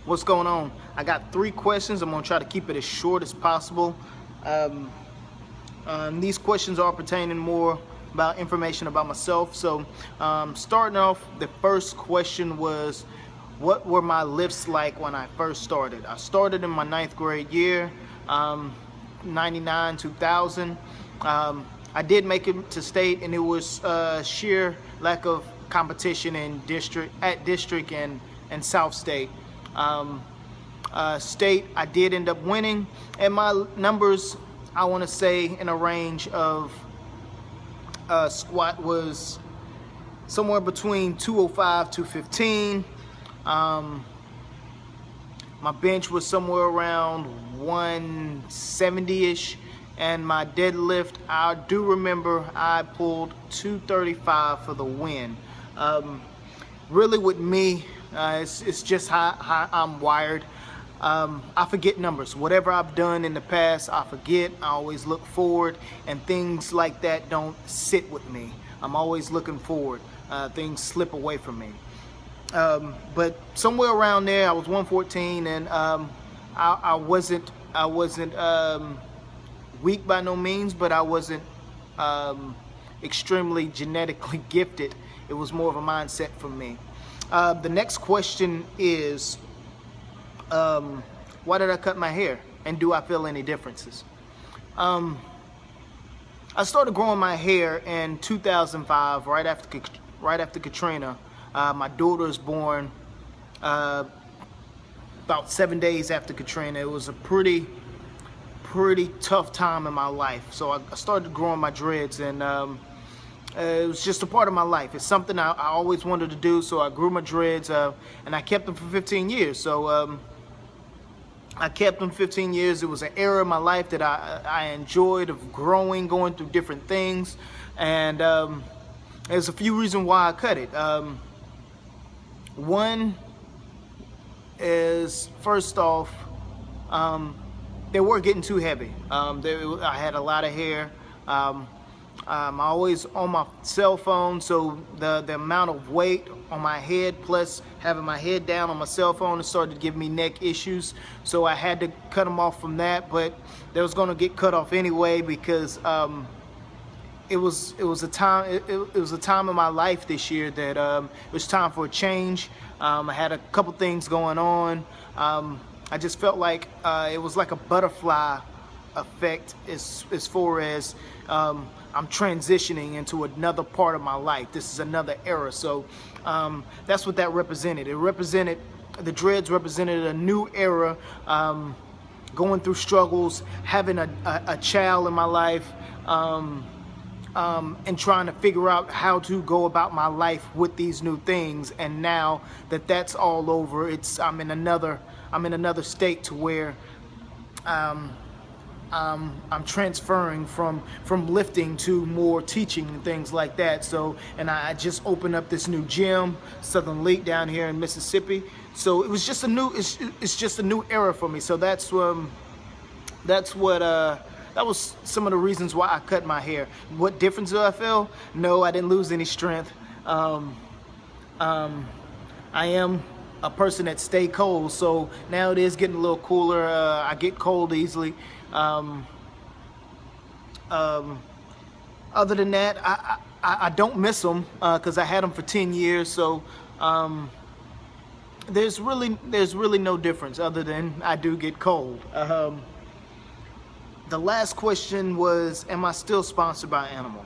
What's going on? I got 3 questions. I'm gonna try to keep it as short as possible. These questions are pertaining more about information about myself. So starting off, the first question was, what were my lifts like when I first started? I started in my 9th grade year, 99, 2000. I did make it to state, and it was sheer lack of competition in district and South State. State, I did end up winning, and my numbers, I want to say, in a range of squat was somewhere between 205, 215. My bench was somewhere around 170-ish, and my deadlift, I do remember I pulled 235 for the win. Really with me, it's just how I'm wired. I forget numbers. Whatever I've done in the past, I forget. I always look forward, and things like that don't sit with me. I'm always looking forward. Things slip away from me. But somewhere around there, I was 114, and I wasn't weak by no means, but I wasn't extremely genetically gifted. It was more of a mindset for me. The next question is, why did I cut my hair, and do I feel any differences? I started growing my hair in 2005, right after Katrina. My daughter was born about 7 days after Katrina. It was a pretty tough time in my life, so I started growing my dreads, and it was just a part of my life. It's something I always wanted to do, so I grew my dreads, and I kept them for 15 years. So I kept them 15 years. It was an era of my life that I enjoyed, of growing, going through different things, and there's a few reasons why I cut it. One is, first off, they were getting too heavy. I had a lot of hair. I'm always on my cell phone, so the amount of weight on my head, plus having my head down on my cell phone, it started to give me neck issues. So I had to cut them off from that, but they was going to get cut off anyway, because it was a time in my life this year that it was time for a change. I had a couple things going on. I just felt like it was like a butterfly effect as far as I'm transitioning into another part of my life. This is another era. So that's what that represented. The dreads represented a new era, going through struggles, having a child in my life, and trying to figure out how to go about my life with these new things. And now that that's all over, I'm in another state to where I'm transferring from lifting to more teaching and things like that. So, and I just opened up this new gym, Southern League, down here in Mississippi. So it was just it's just a new era for me. So that was some of the reasons why I cut my hair. What difference do I feel? No, I didn't lose any strength. I am a person that stay cold, so now it is getting a little cooler. I get cold easily. Other than that, I don't miss them, because I had them for 10 years. So there's really no difference, other than I do get cold. The last question was, am I still sponsored by Animal?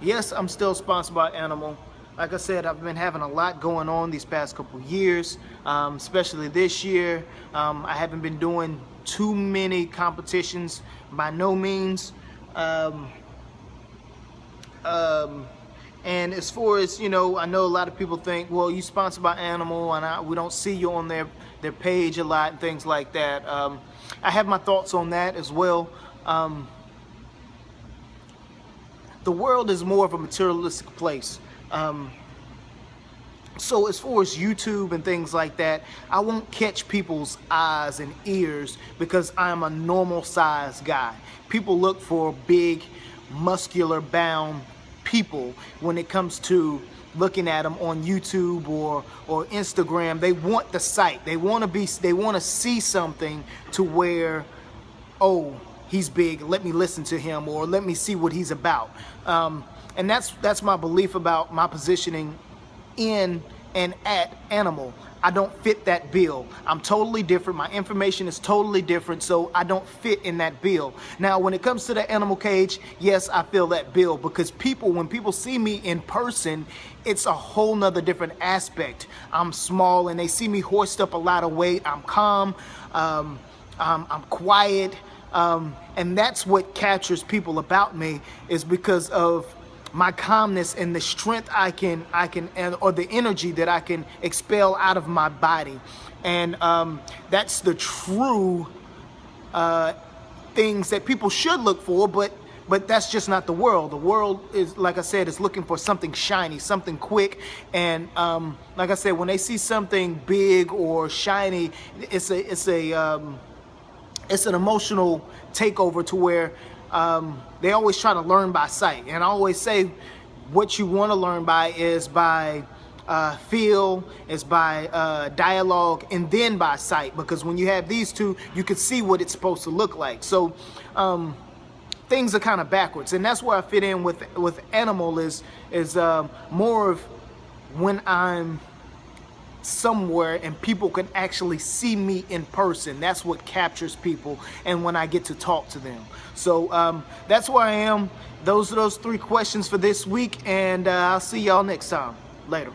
Yes, I'm still sponsored by Animal. Like I said, I've been having a lot going on these past couple years, especially this year. I haven't been doing too many competitions by no means. And as far as, I know a lot of people think, well, you sponsored by Animal, and we don't see you on their page a lot and things like that. I have my thoughts on that as well. The world is more of a materialistic place. So as far as YouTube and things like that, I won't catch people's eyes and ears because I'm a normal size guy. People look for big, muscular bound people when it comes to looking at them on YouTube or Instagram. They want the sight. They want to see something to where, oh, he's big, let me listen to him, or let me see what he's about. And that's my belief about my positioning in and at Animal. I don't fit that bill. I'm totally different. My information is totally different, so I don't fit in that bill. Now, when it comes to the Animal Cage, yes, I feel that bill, because when people see me in person, it's a whole nother different aspect. I'm small and they see me hoist up a lot of weight. I'm calm, I'm quiet, and that's what captures people about me, is because of my calmness and the strength I can or the energy that I can expel out of my body. And that's the true things that people should look for, but that's just not the world. The world is, like I said, is looking for something shiny, something quick. And like I said, when they see something big or shiny, it's an emotional takeover to where they always try to learn by sight. And I always say, what you want to learn by is by feel, is by dialogue, and then by sight. Because when you have these two, you can see what it's supposed to look like. So things are kind of backwards, and that's where I fit in with Animal. Is more of when I'm somewhere and people can actually see me in person. That's what captures people, and when I get to talk to them. So that's where I am. Those are those 3 questions for this week, and I'll see y'all next time. Later.